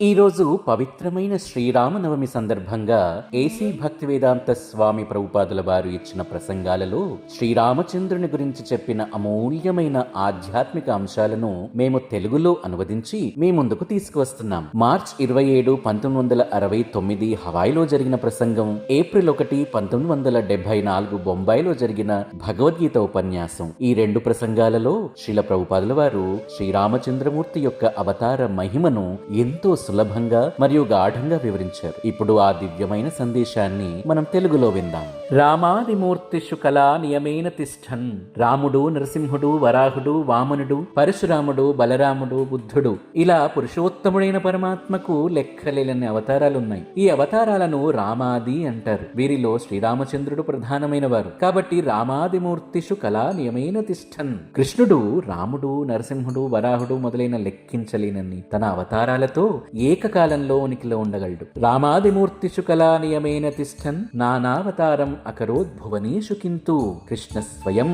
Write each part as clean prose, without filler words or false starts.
ఈరోజు పవిత్రమైన శ్రీరామనవమి సందర్భంగా ఏసీ భక్తివేదాంత స్వామి ప్రభుపాదుల వారు ఇచ్చిన ప్రసంగాలలో శ్రీరామచంద్రుని గురించి చెప్పిన అమూల్యమైన ఆధ్యాత్మిక అంశాలను మేము తెలుగులో అనువదించి మీ ముందుకు తీసుకువస్తున్నాం. మార్చ్ 27, 1969 హవాయిలో జరిగిన ప్రసంగం, ఏప్రిల్ 1, 1974 బొంబాయిలో జరిగిన భగవద్గీత ఉపన్యాసం. ఈ రెండు ప్రసంగాలలో శ్రీల ప్రభుపాదుల వారు శ్రీరామచంద్రమూర్తి యొక్క అవతార మహిమను ఎంతో సులభంగా మరియు గాఢంగా వివరించారు. ఇప్పుడు ఆ దివ్యమైన సందేశాన్ని మనం తెలుగులో విందాం. రామాదిమూర్తిషు కళా నియమేన తిష్టన్. రాముడు, నరసింహుడు, వరాహుడు, వామనుడు, పరశురాముడు, బలరాముడు, బుద్ధుడు, ఇలా పురుషోత్తముడైన పరమాత్మకు లెక్కలేని అవతారాలున్నాయి. ఈ అవతారాలను రామాది అంటారు. వీరిలో శ్రీరామచంద్రుడు ప్రధానమైన వారు కాబట్టి రామాదిమూర్తిషు కళా నియమేన తిష్టన్. కృష్ణుడు రాముడు, నరసింహుడు, వరాహుడు మొదలైన లెక్కించలేనన్ని తన అవతారాలతో ఏకకాలంలో ఉనికిలో ఉండగలడు. రామాదిమూర్తిషు కళా నియమేన తిష్టన్ నానావతారం అకరోద్భువనేషు కింతు. కృష్ణ స్వయం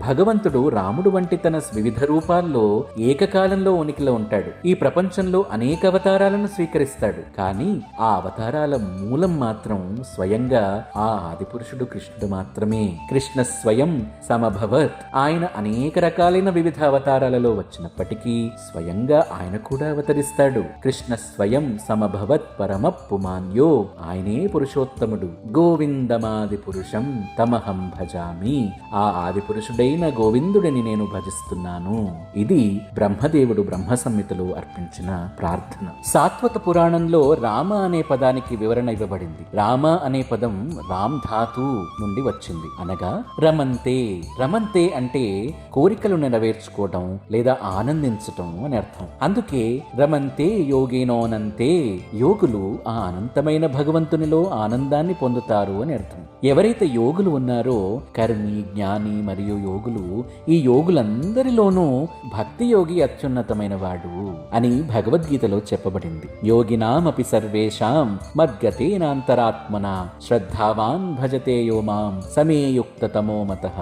భగవంతుడు రాముడు వంటి తన వివిధ రూపాల్లో ఏకకాలంలో ఉనికిలో ఉంటాడు. ఈ ప్రపంచంలో అనేక అవతారాలను స్వీకరిస్తాడు. కానీ ఆ అవతారాల మూలం మాత్రం స్వయంగా ఆ ఆదిపురుషుడు కృష్ణుడు మాత్రమే. కృష్ణ స్వయం సమభవత్. ఆయన అనేక రకాలైన వివిధ అవతారాలలో వచ్చినప్పటికీ స్వయంగా ఆయన కూడా అవతరిస్తాడు. కృష్ణ స్వయం సమభవత్ పరమ పుమాన్యో. ఆయనే పురుషోత్తముడు. గోవిందమాది పురుషం తమహం భజామి. ఆ ఆది పురుషుడైన గోవిందుడిని నేను భజిస్తున్నాను. ఇది బ్రహ్మదేవుడు బ్రహ్మ సంహితలో అర్పించిన ప్రార్థన. సాత్వత పురాణంలో రామ అనే పదానికి వివరణ ఇవ్వబడింది. రామ అనే పదం రామ్ ధాతు నుండి వచ్చింది, అనగా రమంతే. రమంతే అంటే కోరికలు నెరవేర్చుకోవడం లేదా ఆనందించటం అని అర్థం. అందుకే రమంతే యోగేనోనంతే. యోగులు ఆ అనంతమైన భగవంతునిలో ఆనందాన్ని పొందుతారు అని అర్థం. ఎవరైతే యోగులు ఉన్నారో కర్మి, జ్ఞాని మరియు యోగులు, ఈ యోగులందరిలోనూ భక్తి యోగి అత్యున్నతమైన వాడు అని భగవద్గీతలో చెప్పబడింది. యోగినామపి సర్వేషాం మద్గతేనాంతరాత్మన శ్రద్ధావాన్ భజతే యో మాం సమేయుక్త తమో మతః.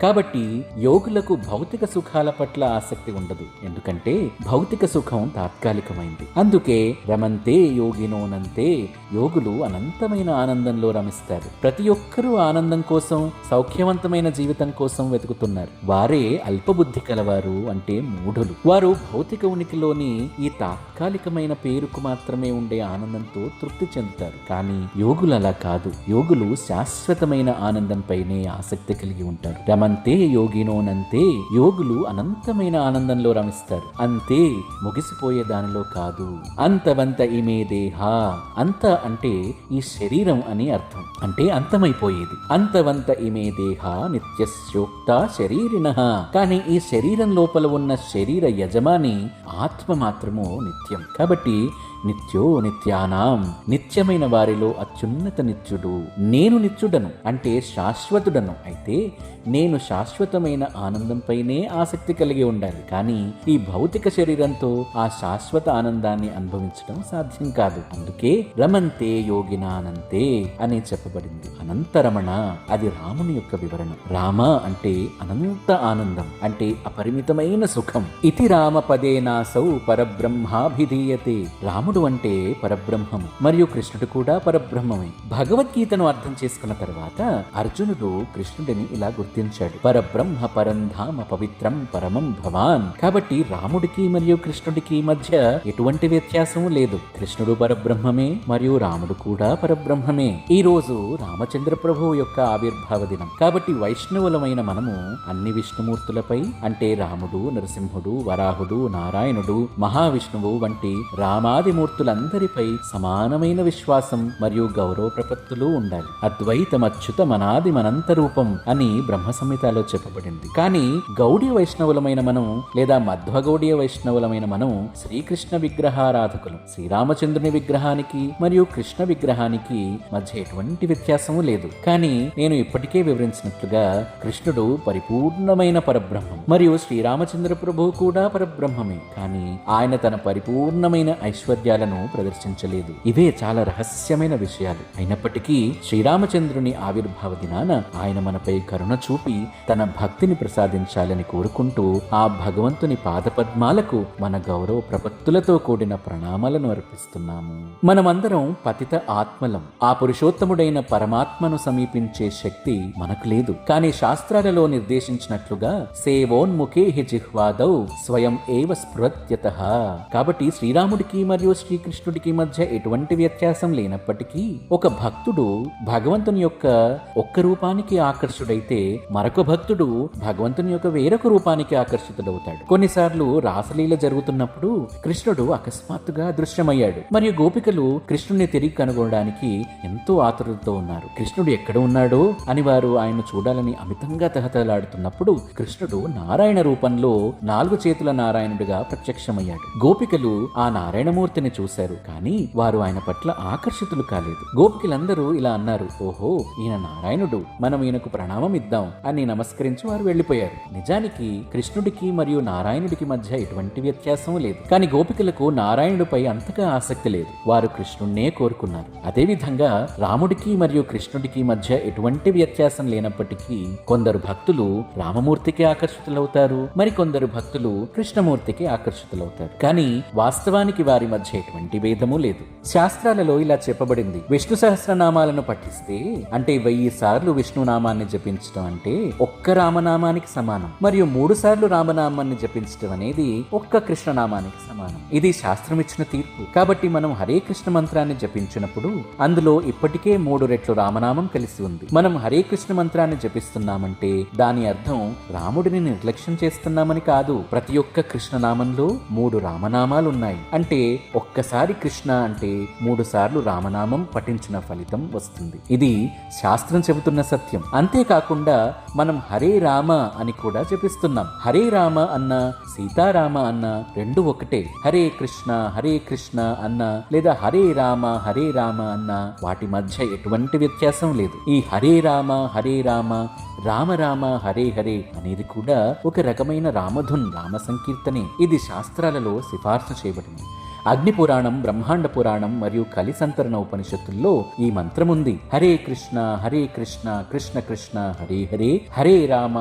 కాబట్టి యోగులకు భౌతిక సుఖాల పట్ల ఆసక్తి ఉండదు. ఎందుకంటే భౌతిక సుఖం తాత్కాలికమైంది. అందుకే రమంతే యోగినోనంతే. యోగులు అనంతమైన ఆనందంలో రమిస్తారు. ప్రతి ఒక్కరూ ఆనందం కోసం, సౌఖ్యవంతమైన జీవితం కోసం వెతుకుతున్నారు. వారే అల్పబుద్ధి కలవారు, అంటే మూఢులు. వారు భౌతిక ఉనికిలోని ఈ తాత్కాలికమైన పేరుకు మాత్రమే ఉండే ఆనందంతో తృప్తి చెందుతారు. కానీ యోగులు అలా కాదు. యోగులు శాశ్వతమైన ఆనందంపైనే ఆసక్తి కలిగి ఉంటారు. రమంతే యోగినోనంతే. యోగులు అనంతమైన ఆనందంలో రమిస్తారు. అంతే, ముగిసిపోయే దానిలో కాదు. అంతవంత ఇమే దేహ. అంత అంటే ఈ శరీరం అని అర్థం, అంటే అంతమైపోయేది. అంతవంత ఇమే దేహ నిత్యస్యోక్త శరీరిణః. కానీ ఈ శరీరం లోపల ఉన్న శరీర యజమాని ఆత్మ మాత్రము నిత్యం. కాబట్టి నిత్యో నిత్యానాం. నిత్యమైన వారిలో అత్యున్నత నిత్యుడు. నేను నిత్యుడను అంటే శాశ్వతుడను. అయితే నేను శాశ్వతమైన ఆనందంపైనే ఆసక్తి కలిగి ఉండాలి. కానీ ఈ భౌతిక శరీరంతో ఆ శాశ్వత ఆనందాన్ని అనుభవించడం సాధ్యం కాదు. అందుకే రమంతే యోగినానంతే అని చెప్పబడింది. అనంతరమణ, అది రాముని యొక్క వివరణ. రామ అంటే అనంత ఆనందం, అంటే అపరిమితమైన సుఖం. ఇతి రామ పదేనాసౌ పరబ్రహ్మాభిధీయతే. రాముడు అంటే పరబ్రహ్మము మరియు కృష్ణుడు కూడా పరబ్రహ్మమే. భగవద్గీతను అర్థం చేసుకున్న తర్వాత అర్జునుడు కృష్ణుడిని ఇలా గుర్తించాడు. పరబ్రహ్మ పరంధామ పవిత్రం పరమం భవాన్. కాబట్టి రాముడికి మరియు కృష్ణుడికి మధ్య ఎటువంటి వ్యత్యాసం లేదు. కృష్ణుడు పరబ్రహ్మమే మరియు రాముడు కూడా పరబ్రహ్మమే. ఈ రోజు రామచంద్ర ప్రభువు యొక్క ఆవిర్భావ దినం. కాబట్టి వైష్ణవులమైన మనము అన్ని విష్ణుమూర్తులపై, అంటే రాముడు, నరసింహుడు, వరాహుడు, నారాయణుడు, మహావిష్ణువు వంటి రామాదిమూర్తులందరిపై సమానమైన విశ్వాసం మరియు గౌరవ ప్రపత్తులు ఉండాలి. అద్వైతం అచ్యుతం అనాది మనంత రూపం అని బ్రహ్మ సంహితలో చెప్పబడింది. కానీ గౌడీయ వైష్ణవులమైన మనం లేదా మధ్వగౌడీయ వైష్ణవులమైన మనం శ్రీకృష్ణ విగ్రహారాధకులు. శ్రీరామచంద్రుని విగ్రహానికి మరియు కృష్ణ విగ్రహానికి మధ్య ఎటువంటి వ్యత్యాసము లేదు. కానీ నేను ఇప్పటికే వివరించినట్లుగా కృష్ణుడు పరిపూర్ణమైన పరబ్రహ్మం మరియు శ్రీరామచంద్ర ప్రభువు కూడా పరబ్రహ్మమే. కానీ ఆయన తన పరిపూర్ణమైన ఐశ్వర్య వైభవ్యాలను ప్రదర్శించలేదు. ఇవే చాలా రహస్యమైన విషయాలు. అయినప్పటికీ శ్రీరామచంద్రుని ఆవిర్భావ దినాన ఆయన మనపై కరుణ చూపి తన భక్తిని ప్రసాదించాలని కోరుకుంటూ ఆ భగవంతుని పాదపద్మాలకు మన గౌరవ ప్రపత్తులతో కూడిన ప్రణామాలను అర్పిస్తున్నాము. మనమందరం పతిత ఆత్మలం. ఆ పురుషోత్తముడైన పరమాత్మను సమీపించే శక్తి మనకు లేదు. కానీ శాస్త్రాలలో నిర్దేశించినట్లుగా సేవోన్ముఖే హి జిహ్వాదౌ స్వయం ఏవ స్ఫురత్యతః. కాబట్టి శ్రీరాముడికి మరియు శ్రీకృష్ణుడికి మధ్య ఎటువంటి వ్యత్యాసం లేనప్పటికీ ఒక భక్తుడు భగవంతుని యొక్క ఒక్క రూపానికి ఆకర్షుడైతే మరొక భక్తుడు భగవంతుని యొక్క వేరొక రూపానికి ఆకర్షితుడవుతాడు. కొన్నిసార్లు రాసలీల జరుగుతున్నప్పుడు కృష్ణుడు అకస్మాత్తుగా దృశ్యమయ్యాడు మరియు గోపికలు కృష్ణుడిని తిరిగి కనుగొనడానికి ఎంతో ఆతురతతో ఉన్నారు. కృష్ణుడు ఎక్కడ ఉన్నాడో అని వారు ఆయన చూడాలని అమితంగా తహతలాడుతున్నప్పుడు కృష్ణుడు నారాయణ రూపంలో 4 చేతుల నారాయణుడిగా ప్రత్యక్షమయ్యాడు. గోపికలు ఆ నారాయణమూర్తిని చూశారు, కానీ వారు ఆయన పట్ల ఆకర్షితులు కాలేదు. గోపికలందరూ ఇలా అన్నారు, ఓహో ఈయన నారాయణుడు, మనం ఈయనకు ప్రణామం ఇద్దాం అని నమస్కరించి వారు వెళ్లిపోయారు. నిజానికి కృష్ణుడికి మరియు నారాయణుడికి మధ్య ఎటువంటి వ్యత్యాసం లేదు. కానీ గోపికలకు నారాయణుడిపై అంతగా ఆసక్తి లేదు. వారు కృష్ణుడినే కోరుకున్నారు. అదేవిధంగా రాముడికి మరియు కృష్ణుడికి మధ్య ఎటువంటి వ్యత్యాసం లేనప్పటికీ కొందరు భక్తులు రామమూర్తికి ఆకర్షితులవుతారు, మరికొందరు భక్తులు కృష్ణమూర్తికి ఆకర్షితులవుతారు. కానీ వాస్తవానికి వారి మధ్య ఎటువంటి భేదము లేదు. శాస్త్రాలలో ఇలా చెప్పబడింది, విష్ణు సహస్రనామాలను పఠిస్తే అంటే 1000 సార్లు విష్ణునామాన్ని జపించడం అంటే ఒక్క రామనామానికి సమానం, మరియు 3 సార్లు రామనామాన్ని జపించడం అనేది ఒక్క కృష్ణనామానికి సమానం. ఇది శాస్త్రం ఇచ్చిన తీర్పు. కాబట్టి మనం హరే కృష్ణ మంత్రాన్ని జపించినప్పుడు అందులో ఇప్పటికే 3 రెట్లు రామనామం కలిసి ఉంది. మనం హరే కృష్ణ మంత్రాన్ని జపిస్తున్నామంటే దాని అర్థం రాముడిని నిర్లక్ష్యం చేస్తున్నామని కాదు. ప్రతి ఒక్క కృష్ణనామంలో 3 రామనామాలు ఉన్నాయి. అంటే ఒక్కసారి కృష్ణ అంటే 3 సార్లు రామనామం పఠించిన ఫలితం వస్తుంది. ఇది శాస్త్రం చెబుతున్న సత్యం. అంతేకాకుండా మనం హరే రామ అని కూడా జపిస్తున్నాం. హరే రామ అన్న సీతారామ అన్న రెండు ఒకటే. హరే కృష్ణ అన్న లేదా హరే రామ అన్న వాటి మధ్య ఎటువంటి వ్యత్యాసం లేదు. ఈ హరే రామ రామ రామ హరే హరే అనేది కూడా ఒక రకమైన రామధున్, రామ సంకీర్తనే. ఇది శాస్త్రాలలో సిఫార్సు చేయబడింది. అగ్నిపురాణం, బ్రహ్మాండ పురాణం మరియు కలిసంతరణ ఉపనిషత్తుల్లో ఈ మంత్రం ఉంది. హరే కృష్ణ కృష్ణ కృష్ణ హరే హరే, హరే రామ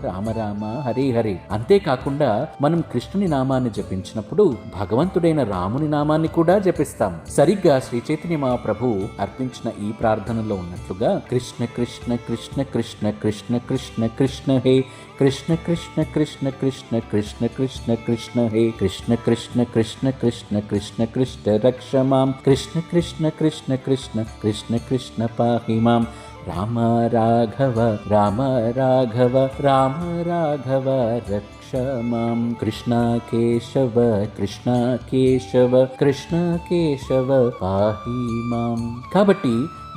రామ రామ హరే హరే. అంతేకాకుండా మనం కృష్ణుని నామాన్ని జపించినప్పుడు భగవంతుడైన రాముని నామాన్ని కూడా జపిస్తాం. సరిగ్గా శ్రీ చైతన్య మహాప్రభు అర్పించిన ఈ ప్రార్థనలో ఉన్నట్లుగా కృష్ణ కృష్ణ కృష్ణ కృష్ణ కృష్ణ కృష్ణ కృష్ణ హే కృష్ణ కృష్ణ కృష్ణ కృష్ణ కృష్ణ కృష్ణ కృష్ణ హే కృష్ణ కృష్ణ కృష్ణ కృష్ణ కృష్ణ కృష్ణ రక్ష మాం కృష్ణ కృష్ణ కృష్ణ కృష్ణ కృష్ణ కృష్ణ పాహి మాం రామ రాఘవ రామ రాఘవ రక్ష మాం కృష్ణ కేశవ కృష్ణ కేశవ పాహి మాం. కాబట్టి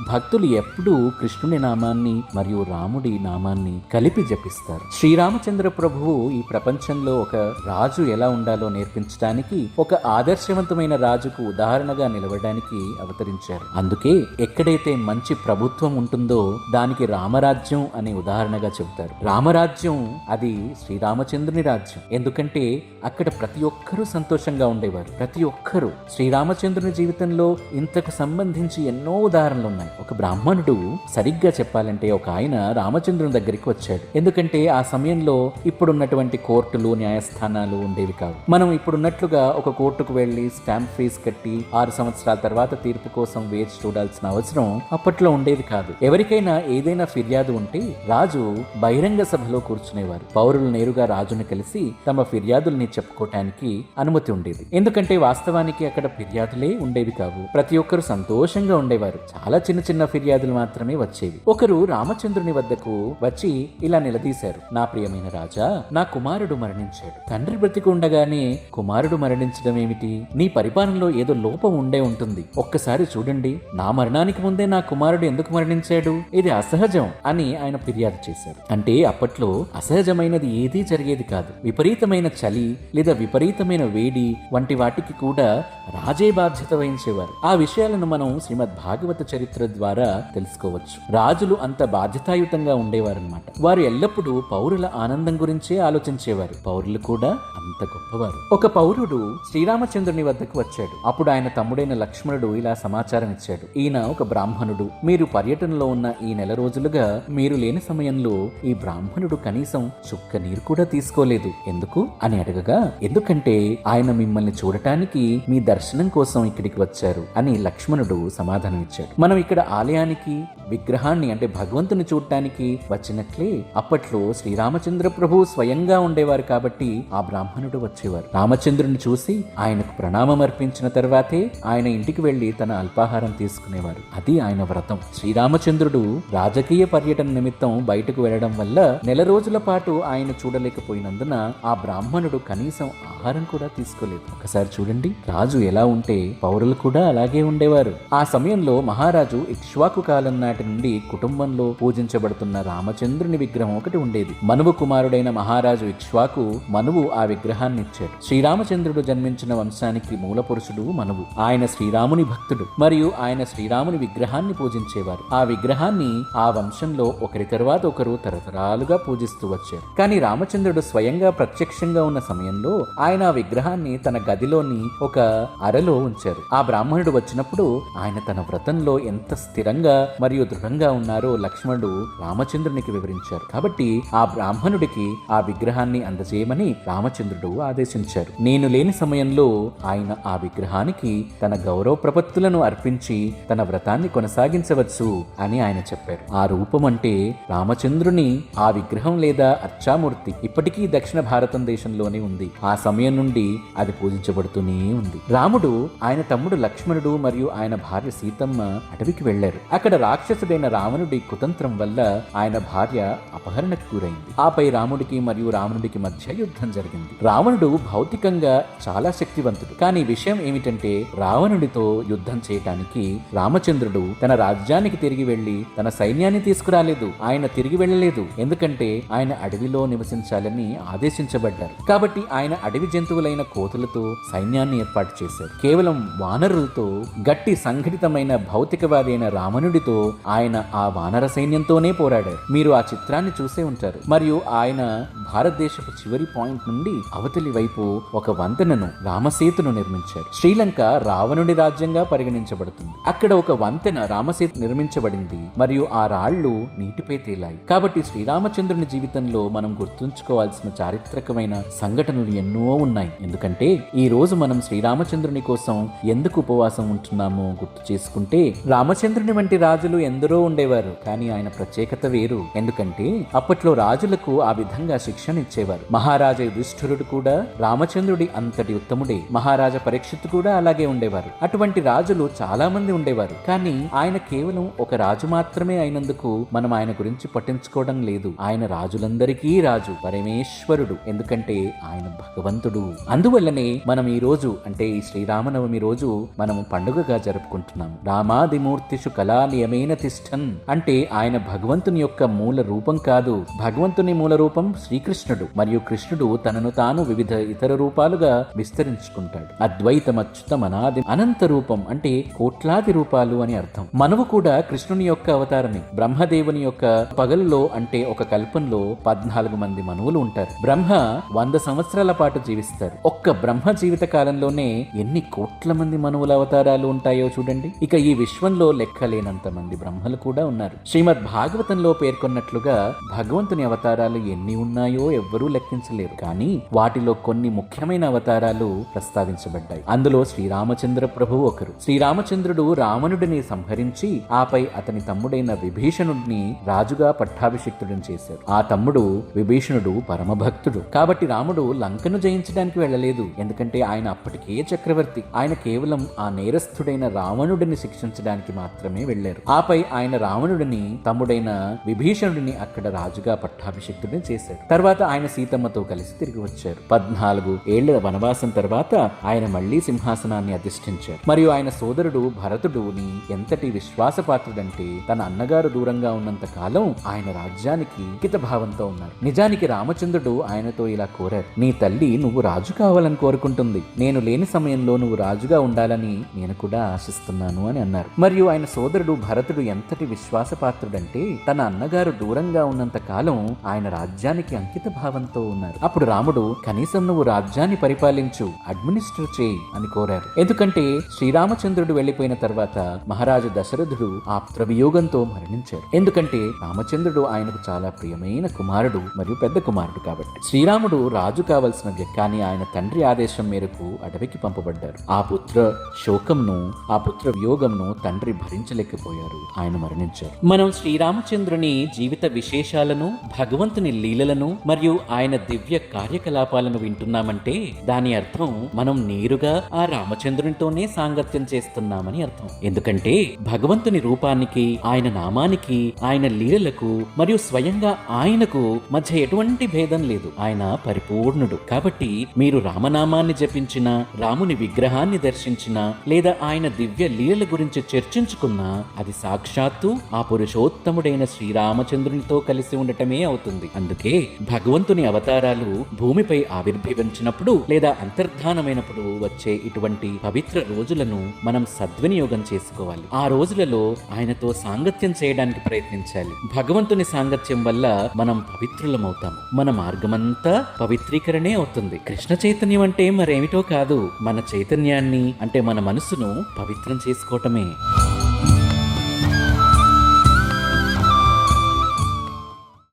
భక్తులు ఎప్పుడూ కృష్ణుని నామాన్ని మరియు రాముడి నామాన్ని కలిపి జపిస్తారు. శ్రీరామచంద్ర ప్రభువు ఈ ప్రపంచంలో ఒక రాజు ఎలా ఉండాలో నేర్పించడానికి, ఒక ఆదర్శవంతమైన రాజుకు ఉదాహరణగా నిలవడానికి అవతరించారు. అందుకే ఎక్కడైతే మంచి ప్రభుత్వం ఉంటుందో దానికి రామరాజ్యం అనే ఉదాహరణగా చెబుతారు. రామరాజ్యం అది శ్రీరామచంద్రుని రాజ్యం. ఎందుకంటే అక్కడ ప్రతి ఒక్కరూ సంతోషంగా ఉండేవారు. ప్రతి ఒక్కరూ శ్రీరామచంద్రుని జీవితంలో ఇంతకు సంబంధించి ఎన్నో ఉదాహరణలు ఉన్నాయి. ఒక బ్రాహ్మణుడు, సరిగ్గా చెప్పాలంటే ఒక ఆయన రామచంద్రుని దగ్గరికి వచ్చాడు. ఎందుకంటే ఆ సమయంలో ఇప్పుడున్నటువంటి కోర్టులు, న్యాయస్థానాలు ఉండేవి కావు. మనం ఇప్పుడున్నట్లుగా ఒక కోర్టుకు వెళ్లి స్టాంప్ ఫీజు కట్టి 6 సంవత్సరాల తర్వాత తీర్పు కోసం వేచి చూడాల్సిన అవసరం అప్పట్లో ఉండేది కాదు. ఎవరికైనా ఏదైనా ఫిర్యాదు ఉంటే రాజు బహిరంగ సభలో కూర్చునేవారు. పౌరులు నేరుగా రాజును కలిసి తమ ఫిర్యాదుల్ని చెప్పుకోవటానికి అనుమతి ఉండేది. ఎందుకంటే వాస్తవానికి అక్కడ ఫిర్యాదులే ఉండేవి కావు. ప్రతి ఒక్కరు సంతోషంగా ఉండేవారు. చాలా చిన్న ఫిర్యాదులు మాత్రమే వచ్చేవి. ఒకరు రామచంద్రుని వద్దకు వచ్చి ఇలా నిలదీశారు, నా ప్రియమైన రాజా, నా కుమారుడు మరణించాడు. తండ్రి బ్రతికి ఉండగానే కుమారుడు మరణించడం ఏమిటి? నీ పరిపాలనలో ఏదో లోపం ఉండే ఉంటుంది. ఒక్కసారి చూడండి, నా మరణానికి ముందే నా కుమారుడు ఎందుకు మరణించాడు? ఇది అసహజం అని ఆయన ఫిర్యాదు చేశారు. అంటే అప్పట్లో అసహజమైనది ఏదీ జరిగేది కాదు. విపరీతమైన చలి లేదా విపరీతమైన వేడి వంటి వాటికి కూడా రాజే బాధ్యత వహించేవారు. ఆ విషయాలను మనం శ్రీమద్ భాగవత చరిత్ర చరిత్ర ద్వారా తెలుసుకోవచ్చు. రాజులు అంత బాధ్యతాయుతంగా ఉండేవారన్నమాట. వారు ఎల్లప్పుడూ పౌరుల ఆనందం గురించే ఆలోచించేవారు. పౌరులు కూడా అంత గొప్పవారు. ఒక పౌరుడు శ్రీరామచంద్రుని వద్దకు వచ్చాడు. అప్పుడు ఆయన తమ్ముడైన లక్ష్మణుడు ఇలా సమాచారం ఇచ్చాడు. ఈయన ఒక బ్రాహ్మణుడు. మీరు పర్యటనలో ఉన్న ఈ నెల రోజులుగా మీరు లేని సమయంలో ఈ బ్రాహ్మణుడు కనీసం చుక్క నీరు కూడా తీసుకోలేదు. ఎందుకు అని అడగగా, ఎందుకంటే ఆయన మిమ్మల్ని చూడటానికి మీ దర్శనం కోసం ఇక్కడికి వచ్చారు అని లక్ష్మణుడు సమాధానం ఇచ్చాడు. మనం ఇక్కడ ఆలయానికి విగ్రహాన్ని అంటే భగవంతుని చూడటానికి వచ్చినట్లే అప్పట్లో శ్రీరామచంద్ర ప్రభు స్వయంగా ఉండేవారు కాబట్టి ఆ బ్రాహ్మణుడు వచ్చేవారు. రామచంద్రుని చూసి ఆయనకు ప్రణామం అర్పించిన తర్వాతే ఆయన ఇంటికి వెళ్లి తన అల్పాహారం తీసుకునేవారు. అది ఆయన వ్రతం. శ్రీరామచంద్రుడు రాజకీయ పర్యటన నిమిత్తం బయటకు వెళ్లడం వల్ల నెల రోజుల పాటు ఆయన చూడలేకపోయినందున ఆ బ్రాహ్మణుడు కనీసం ఆహారం కూడా తీసుకోలేదు. ఒకసారి చూడండి, రాజు ఎలా ఉంటే పౌరులు కూడా అలాగే ఉండేవారు. ఆ సమయంలో మహారాజు ఇక్ష్వాకు కాలం నాటి నుండి కుటుంబంలో పూజించబడుతున్న రామచంద్రుని విగ్రహం ఒకటి ఉండేది. మనువు కుమారుడైన మహారాజు ఇక్ష్వాకు మనువు ఆ విగ్రహాన్ని ఇచ్చాడు. శ్రీరామచంద్రుడు జన్మించిన వంశానికి మూల పురుషుడు మనువు. ఆయన శ్రీరాముని భక్తుడు మరియు ఆయన శ్రీరాముని విగ్రహాన్ని పూజించేవారు. ఆ విగ్రహాన్ని ఆ వంశంలో ఒకరి తర్వాత ఒకరు తరతరాలుగా పూజిస్తూ వచ్చారు. కానీ రామచంద్రుడు స్వయంగా ప్రత్యక్షంగా ఉన్న సమయంలో ఆయన ఆ విగ్రహాన్ని తన గదిలోని ఒక అరలో ఉంచారు. ఆ బ్రాహ్మణుడు వచ్చినప్పుడు ఆయన తన వ్రతంలో ఎంత స్థిరంగా మరియు దృఢంగా ఉన్నారో లక్ష్మణుడు రామచంద్రునికి వివరించారు. కాబట్టి ఆ బ్రాహ్మణుడికి ఆ విగ్రహాన్ని అందజేయమని రామచంద్రుడు ఆదేశించారు. నేను లేని సమయంలో ఆయన ఆ విగ్రహానికి తన గౌరవ ప్రపత్తులను అర్పించి తన వ్రతాన్ని కొనసాగించవచ్చు అని ఆయన చెప్పారు. ఆ రూపం అంటే రామచంద్రుని ఆ విగ్రహం లేదా అర్చామూర్తి ఇప్పటికీ దక్షిణ భారతదేశంలోనే ఉంది. ఆ సమయం నుండి అది పూజించబడుతూనే ఉంది. రాముడు, ఆయన తమ్ముడు లక్ష్మణుడు మరియు ఆయన భార్య సీతమ్మ అటవికి వెళ్లారు. అక్కడ రాక్షసుడైన రావణుడి కుతంత్రం వల్ల ఆయన భార్య అపహరణకు గురైంది. ఆపై రాముడికి మరియు రావణుడికి మధ్య యుద్ధం జరిగింది. రావణుడు భౌతికంగా చాలా శక్తివంతుడు. కానీ విషయం ఏమిటంటే రావణుడితో యుద్ధం చేయటానికి రామచంద్రుడు తన రాజ్యానికి తిరిగి వెళ్లి తన సైన్యాన్ని తీసుకురాలేదు. ఆయన తిరిగి వెళ్ళలేదు. ఎందుకంటే ఆయన అడవిలో నివసించాలని ఆదేశించబడ్డారు. కాబట్టి ఆయన అడవి జంతువులైన కోతులతో సైన్యాన్ని ఏర్పాటు చేశారు. కేవలం వానరులతో, గట్టి సంఘటితమైన భౌతికవాది అయిన రావణుడితో ఆయన ఆ వానర సైన్యంతోనే పోరాడారు. మీరు ఆ చిత్రాన్ని చూసే ఉంటారు. మరియు ఆయన భారతదేశపు చివరి పాయింట్ నుండి అవతలి వైపు ఒక వంతెనను, రామసేతును నిర్మించారు. శ్రీలంక రావణుడి రాజ్యంగా పరిగణించబడుతుంది. అక్కడ ఒక వంతెన రామసేతు నిర్మించబడింది మరియు ఆ రాళ్లు నీటిపై తేలాయి. కాబట్టి శ్రీరామచంద్రుని జీవితంలో మనం గుర్తుంచుకోవాల్సిన చారిత్రకమైన సంఘటనలు ఎన్నో ఉన్నాయి. ఎందుకంటే ఈ రోజు మనం శ్రీరామచంద్రుని కోసం ఎందుకు ఉపవాసం ఉంటున్నామో గుర్తు చేసుకుంటే, రామచంద్రుని వంటి రాజులు ఎందరో ఉండేవారు. కానీ ఆయన ప్రత్యేకత వేరు. ఎందుకంటే అప్పట్లో రాజులకు ఆ విధంగా శిక్షణ ఇచ్చేవారు. మహారాజా యుధిష్ఠిరుడు కూడా రామచంద్రుడి అంతటి ఉత్తముడే. మహారాజా పరీక్షిత్తు కూడా అలాగే ఉండేవారు. అటువంటి రాజులు చాలా మంది ఉండేవారు. కానీ ఆయన కేవలం ఒక రాజు మాత్రమే అయినందుకు మనం ఆయన గురించి పట్టించుకోవడం లేదు. ఆయన రాజులందరికీ రాజు, పరమేశ్వరుడు. ఎందుకంటే ఆయన భగవంతుడు. అందువల్లనే మనం ఈ రోజు అంటే ఈ శ్రీరామనవమి రోజు మనము పండుగగా జరుపుకుంటున్నాం. రామాదిమూర్తిషు కళానియమేన తిష్టన్ అంటే ఆయన భగవంతుని యొక్క మూల రూపం కాదు. భగవంతుని మూల రూపం శ్రీకృష్ణుడు మరియు కృష్ణుడు తనను తాను వివిధ ఇతర రూపాలుగా విస్తరించుకుంటాడు. అద్వైతమచ్యుతం అనాది అనంత రూపం అంటే కోట్లాది రూపాలు అని అర్థం. మనవు కూడా కృష్ణుని యొక్క అవతారమే. బ్రహ్మదేవుని యొక్క పగలులో అంటే ఒక కల్పంలో 14 మంది మనువులు ఉంటారు. బ్రహ్మ 100 సంవత్సరాల పాటు జీవిస్తారు. ఒక్క బ్రహ్మ జీవిత కాలంలోనే ఎన్ని కోట్ల మంది మనువుల అవతారాలు ఉంటాయో చూడండి. ఇక ఈ విశ్వంలో లెక్కలేనంత మంది బ్రహ్మలు కూడా ఉన్నారు. శ్రీమద్ భాగవతంలో పేర్కొన్నట్లుగా భగవంతుని అవతారాలు ఎన్ని ఉన్నాయో ఎవ్వరూ లెక్కించలేరు. కానీ వాటిలో కొన్ని ముఖ్యమైన అవతారాలు ప్రస్తావించబడ్డాయి. అందులో శ్రీరామచంద్ర ప్రభు ఒకరు. శ్రీరామచంద్రుడు రావణుడిని సంహరించి ఆపై అతని తమ్ముడైన విభీషణుడిని రాజుగా పట్టాభిషిక్తుడిని చేశారు. ఆ తమ్ముడు విభీషణుడు పరమభక్తుడు. కాబట్టి రాముడు లంకను జయించడానికి వెళ్ళలేదు. ఎందుకంటే ఆయన అప్పటికే చక్రవర్తి. ఆయన కేవలం ఆ నేరస్థుడైన రావణుడిని శిక్షించడానికి మాత్రమే వెళ్లారు. ఆపై ఆయన రావణుడిని తమ్ముడైన విభీషణుడిని అక్కడ రాజుగా పట్టాభిషిక్తుడిని చేశారు. తర్వాత ఆయన సీతమ్మతో కలిసి తిరిగి వచ్చారు. 14 ఏళ్ల వనవాసం తర్వాత ఆయన మళ్లీ సింహాసనాన్ని అధిష్ఠించారు. మరియు ఆయన సోదరుడు భరతుడుని ఎంతటి విశ్వాసపాత్రుడంటే తన అన్నగారు దూరంగా ఉన్నంత కాలం ఆయన రాజ్యానికి హిత భావంతో ఉన్నారు. నిజానికి రామచంద్రుడు ఆయనతో ఇలా కోరారు, నీ తల్లి నువ్వు రాజు కావాలని కోరుకుంటుంది. నేను లేని సమయంలో నువ్వు రాజుగా ఉండాలని నేను కూడా ఆశిస్తున్నాను అని అన్నారు. మరియు ఆయన సోదరుడు భరతుడు ఎంతటి విశ్వాసపాత్రుడంటే తన అన్నగారు దూరంగా ఉన్నంత కాలం ఆయన రాజ్యానికి అంకిత భావంతో ఉన్నారు. అప్పుడు రాముడు కనీసం నువ్వు రాజ్యాన్ని పరిపాలించు, అడ్మినిస్టర్ చేయి అని కోరారు. ఎందుకంటే శ్రీరామచంద్రుడు వెళ్లిపోయిన తర్వాత మహారాజు దశరథుడు ఆప్త్రవియోగంతో మరణించారు. ఎందుకంటే రామచంద్రుడు ఆయనకు చాలా ప్రియమైన కుమారుడు మరియు పెద్ద కుమారుడు కాబట్టి. శ్రీరాముడు రాజు కావలసిన వ్యక్తి, కానీ ఆయన తండ్రి ఆదేశం మేరకు అడవికి పంపబడ్డారు. ఆ పుత్ర శోకంను, ఆ పుత్ర వియోగంను తండ్రి భరించలేకపోయారు, ఆయన మరణించారు. మనం శ్రీరామచంద్రుని జీవిత విశేషాలను, భగవంతుని లీలలను మరియు ఆయన దివ్య కార్యకలాపాలను వింటున్నామంటే దాని అర్థం మనం నేరుగా ఆ రామచంద్రునితోనే సాంగత్యం చేస్తున్నామని అర్థం. ఎందుకంటే భగవంతుని రూపానికి, ఆయన నామానికి, ఆయన లీలలకు మరియు స్వయంగా ఆయనకు మధ్య ఎటువంటి భేదం లేదు. ఆయన పరిపూర్ణుడు. కాబట్టి మీరు రామనామాన్ని జపించినా, రాముని విగ్రహాన్ని దర్శించినా లేదా ఆయన దివ్య లీలల గురించి చర్చించుకున్నా అది సాక్షాత్తు ఆ పురుషోత్తముడైన శ్రీరామచంద్రునితో కలిసి ఉండటమే అవుతుంది. అందుకే భగవంతుని అవతారాలు భూమిపై ఆవిర్భవించినప్పుడు లేదా అంతర్ధానమైనప్పుడు వచ్చే ఇటువంటి పవిత్ర రోజులను మనం సద్వినియోగం చేసుకోవాలి. ఆ రోజులలో ఆయనతో సాంగత్యం చేయడానికి ప్రయత్నించాలి. భగవంతుని సాంగత్యం వల్ల మనం పవిత్రులమవుతాము. మన మార్గమంతా పవిత్రీకరణే అవుతుంది. కృష్ణ చైతన్యం అంటే మరేమిటో కాదు, మన చైతన్యాన్ని అంటే మన మనసును పవిత్రం చేసుకోవటమే.